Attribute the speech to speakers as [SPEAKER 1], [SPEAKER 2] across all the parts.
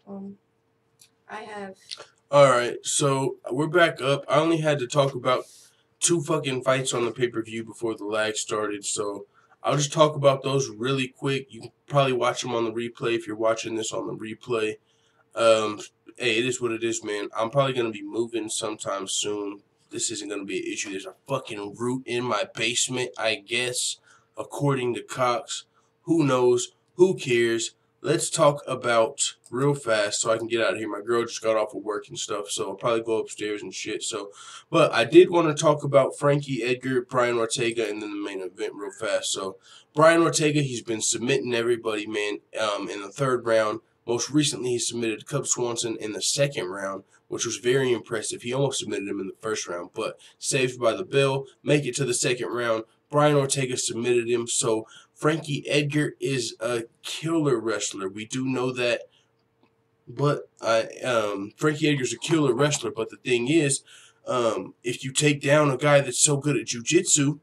[SPEAKER 1] Um, I have.
[SPEAKER 2] All right, so we're back up. I only had to talk about two fucking fights on the pay-per-view before the lag started, so I'll just talk about those really quick. You can probably watch them on the replay if you're watching this on the replay. Um, hey, it is what it is, man. I'm probably gonna be moving sometime soon. This isn't gonna be an issue. There's a fucking root in my basement, I guess, according to Cox. Who knows? Who cares? Let's talk about real fast so I can get out of here. My girl just got off of work and stuff, so I'll probably go upstairs and shit. So, but I did want to talk about Frankie Edgar, Brian Ortega, and then the main event real fast. So, Brian Ortega, he's been submitting everybody, man. In the third round. Most recently, he submitted Cub Swanson in the second round, which was very impressive. He almost submitted him in the first round, but saved by the bell. Make it to the second round. Brian Ortega submitted him. So Frankie Edgar is a killer wrestler. We do know that. But Frankie Edgar's a killer wrestler. But the thing is, if you take down a guy that's so good at jiu-jitsu,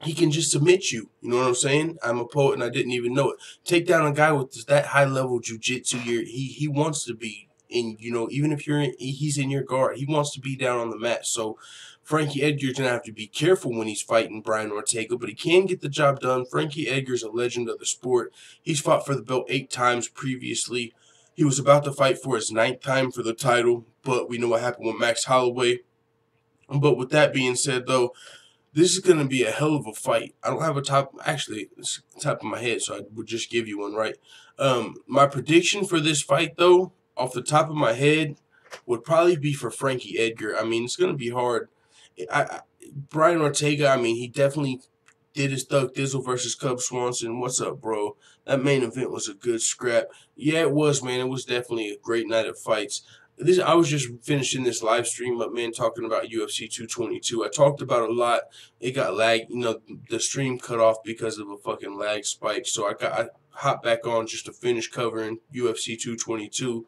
[SPEAKER 2] he can just submit you. You know what I'm saying? I'm a poet and I didn't even know it. Take down a guy with that high level jujitsu. He wants to be in. You know, even if he's in your guard. He wants to be down on the mat. So Frankie Edgar's gonna have to be careful when he's fighting Brian Ortega, but he can get the job done. Frankie Edgar's a legend of the sport. He's fought for the belt 8 times previously. He was about to fight for his 9th time for the title, but we know what happened with Max Holloway. But with that being said, though, this is going to be a hell of a fight. I don't have a top, actually, it's top of my head, so I would just give you one, right? My prediction for this fight, though, off the top of my head, would probably be for Frankie Edgar. I mean, it's going to be hard. Brian Ortega, I mean, he definitely did his Thug Dizzle versus Cub Swanson. What's up, bro? That main event was a good scrap. Yeah, it was, man. It was definitely a great night of fights. I was just finishing this live stream up, man, talking about UFC 222. I talked about a lot. It got lag, the stream cut off because of a fucking lag spike. So I hopped back on just to finish covering UFC 222.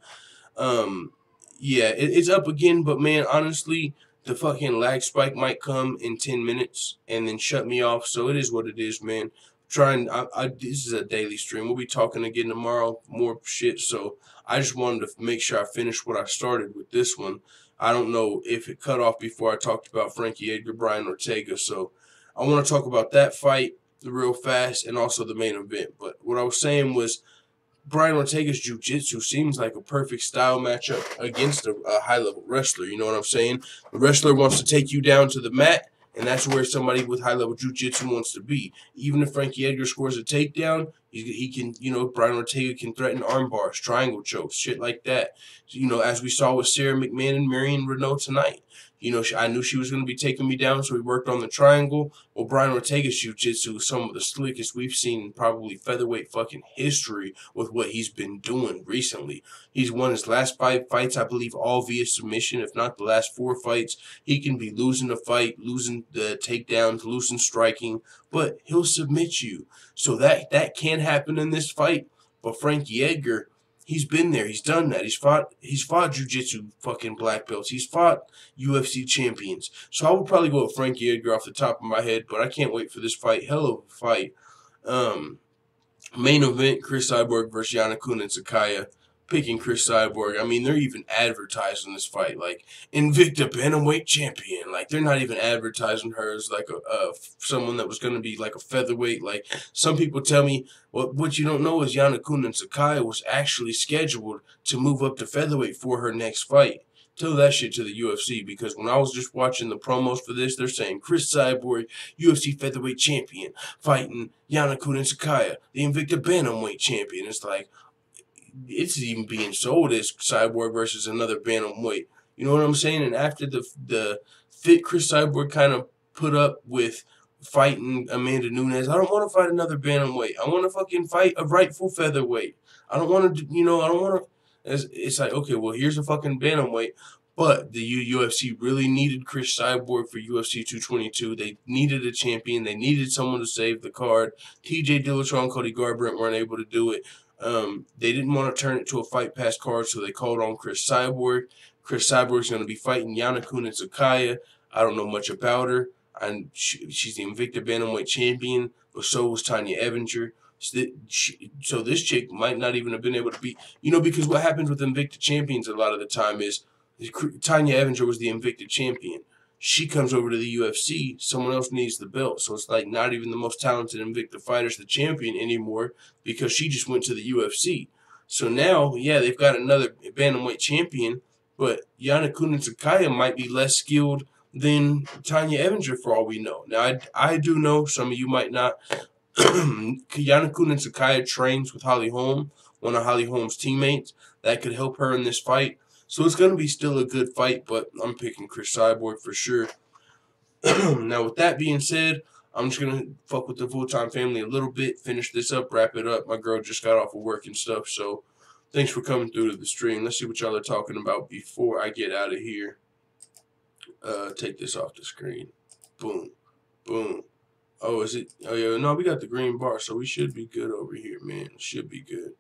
[SPEAKER 2] Um, yeah, it's up again, but man, honestly, the fucking lag spike might come in 10 minutes and then shut me off. So it is what it is, man. This is a daily stream. We'll be talking again tomorrow, more shit. So I just wanted to make sure I finished what I started with this one. I don't know if it cut off before I talked about Frankie Edgar, Brian Ortega. So I want to talk about that fight real fast and also the main event. But what I was saying was Brian Ortega's jiu-jitsu seems like a perfect style matchup against a high-level wrestler. You know what I'm saying? The wrestler wants to take you down to the mat, and that's where somebody with high-level jiu-jitsu wants to be. Even if Frankie Edgar scores a takedown, he can, Brian Ortega can threaten arm bars, triangle chokes, shit like that. As we saw with Sarah McMahon and Marion Renault tonight. I knew she was going to be taking me down, so we worked on the triangle. Well, Brian Ortega's jiu-jitsu is some of the slickest we've seen in probably featherweight fucking history with what he's been doing recently. He's won his last 5 fights, I believe, all via submission, if not the last 4 fights. He can be losing a fight, losing the takedowns, losing striking, but he'll submit you. So that can happen in this fight. But Frankie Edgar, he's been there. He's done that. He's fought jiu-jitsu fucking black belts. He's fought UFC champions. So I would probably go with Frankie Edgar off the top of my head, but I can't wait for this fight. Hell of a fight. Um, Main event, Chris Cyborg versus Yanakun and Sakaya. Picking Chris Cyborg. I mean, they're even advertising this fight like Invicta Bantamweight champion. Like they're not even advertising her as like someone that was going to be like a featherweight. Like some people tell me, what you don't know is Yanakun and Sakaya was actually scheduled to move up to featherweight for her next fight. Tell that shit to the UFC because when I was just watching the promos for this, they're saying Chris Cyborg, UFC featherweight champion, fighting Yanakun and Sakaya, the Invicta Bantamweight champion. It's like, it's even being sold as Cyborg versus another bantamweight. You know what I'm saying? And after the fit Chris Cyborg kind of put up with fighting Amanda Nunes, I don't want to fight another bantamweight. I want to fucking fight a rightful featherweight. I don't want to, I don't want to. It's like, okay, well, here's a fucking bantamweight. But the UFC really needed Chris Cyborg for UFC 222. They needed a champion. They needed someone to save the card. TJ Dillashaw and Cody Garbrandt weren't able to do it. They didn't want to turn it to a fight pass card, so they called on Chris Cyborg. Chris Cyborg's going to be fighting Yanakun and Sakaya. I don't know much about her. She's the Invicta Bantamweight champion, but so was Tanya Evinger. So this chick might not even have been able to beat, because what happens with Invicta champions a lot of the time is Tanya Evinger was the Invicta champion. She comes over to the UFC, someone else needs the belt. So it's like not even the most talented Invicta fighter's the champion anymore because she just went to the UFC. So now, yeah, they've got another bantamweight champion, but Yana Kunitskaya might be less skilled than Tanya Evinger for all we know. Now, I do know, some of you might not, Yana Kunitskaya trains with Holly Holm, one of Holly Holm's teammates. That could help her in this fight. So it's going to be still a good fight, but I'm picking Chris Cyborg for sure. Now, with that being said, I'm just going to fuck with the full-time family a little bit, finish this up, wrap it up. My girl just got off of work and stuff, so thanks for coming through to the stream. Let's see what y'all are talking about before I get out of here. Take this off the screen. Boom. Boom. Oh, is it? Oh, yeah. No, we got the green bar, so we should be good over here, man. Should be good.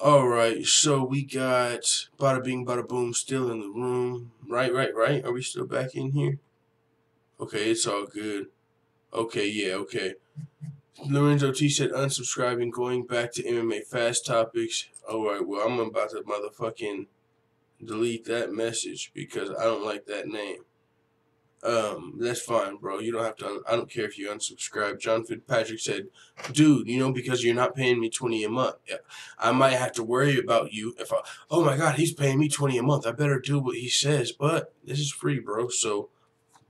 [SPEAKER 2] All right, so we got Bada Bing, Bada Boom still in the room. Right. Are we still back in here? Okay, it's all good. Okay, yeah, okay. Lorenzo T said unsubscribing, going back to MMA Fast Topics. All right, well, I'm about to motherfucking delete that message because I don't like that name. That's fine, bro. You don't have to. I don't care if you unsubscribe. John Fitzpatrick said, "Dude, because you're not paying me $20 a month. Yeah, I might have to worry about you if I. Oh my God, he's paying me $20 a month. I better do what he says. But this is free, bro. So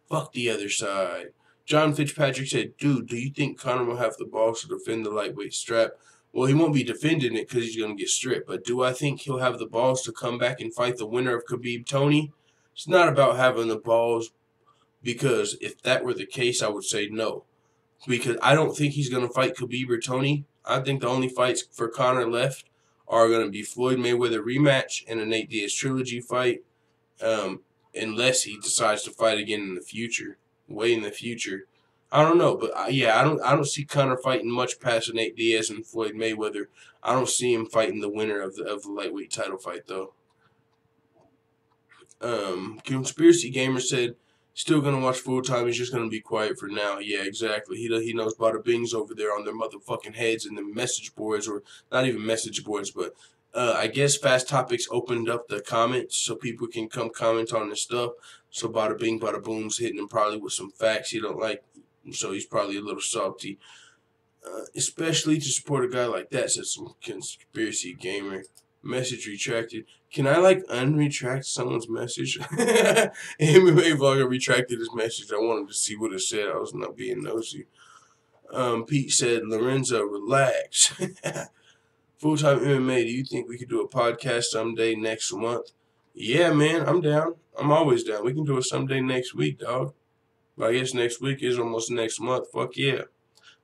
[SPEAKER 2] fuck the other side." John Fitzpatrick said, "Dude, do you think Conor will have the balls to defend the lightweight strap?" Well, he won't be defending it because he's gonna get stripped. But do I think he'll have the balls to come back and fight the winner of Khabib Tony? It's not about having the balls. Because if that were the case, I would say no. Because I don't think he's going to fight Khabib or Tony. I think the only fights for Conor left are going to be Floyd Mayweather rematch and a Nate Diaz trilogy fight, unless he decides to fight again in the future, way in the future. I don't know, but I don't see Conor fighting much past Nate Diaz and Floyd Mayweather. I don't see him fighting the winner of the lightweight title fight though. Conspiracy Gamer said, still gonna watch full time. He's just gonna be quiet for now. Yeah, exactly. He knows Bada Bing's over there on their motherfucking heads and the message boards, or not even message boards, but I guess Fast Topics opened up the comments so people can come comment on this stuff. So Bada Bing, Bada Boom's hitting him probably with some facts he don't like, so he's probably a little salty. Especially to support a guy like that, said some Conspiracy Gamer. Message retracted. Can I unretract someone's message? MMA Vlogger retracted his message. I wanted to see what it said. I was not being nosy. Pete said, Lorenzo, relax. Full-time MMA, do you think we could do a podcast someday next month? Yeah, man, I'm down. I'm always down. We can do it someday next week, dog. But I guess next week is almost next month. Fuck yeah.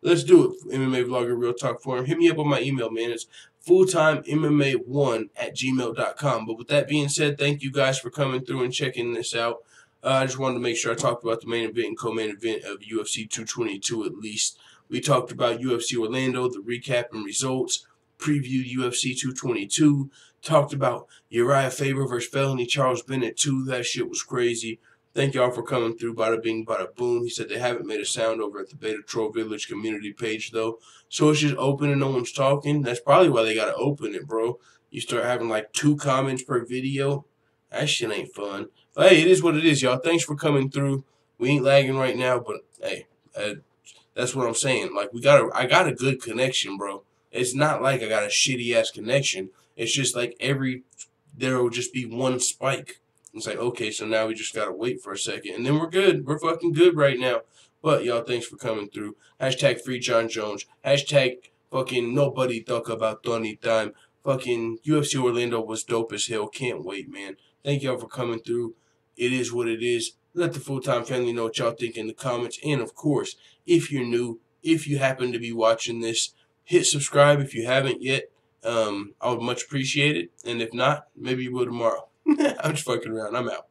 [SPEAKER 2] Let's do it. MMA Vlogger Real Talk Forum. Hit me up on my email, man. It's fulltimemma1@gmail.com. But with that being said, thank you guys for coming through and checking this out. I just wanted to make sure I talked about the main event and co-main event of UFC 222 at least. We talked about UFC Orlando, the recap and results, previewed UFC 222, talked about Uriah Faber versus Felony Charles Bennett 2. That shit was crazy. Thank y'all for coming through. Bada Bing, Bada Boom. He said they haven't made a sound over at the Beta Troll Village community page, though. So it's just open and no one's talking. That's probably why they got to open it, bro. You start having 2 comments per video. That shit ain't fun. But hey, it is what it is, y'all. Thanks for coming through. We ain't lagging right now, but hey, that's what I'm saying. I got a good connection, bro. It's not like I got a shitty-ass connection. It's just there will just be one spike. It's okay, so now we just gotta wait for a second, and then we're good. We're fucking good right now. But y'all, thanks for coming through. Hashtag free John Jones. Hashtag fucking nobody talk about Tony time. Fucking UFC Orlando was dope as hell. Can't wait, man. Thank y'all for coming through. It is what it is. Let the full-time family know what y'all think in the comments. And of course, if you're new, if you happen to be watching this, hit subscribe if you haven't yet. I would much appreciate it. And if not, maybe you will tomorrow. I'm just fucking around. I'm out.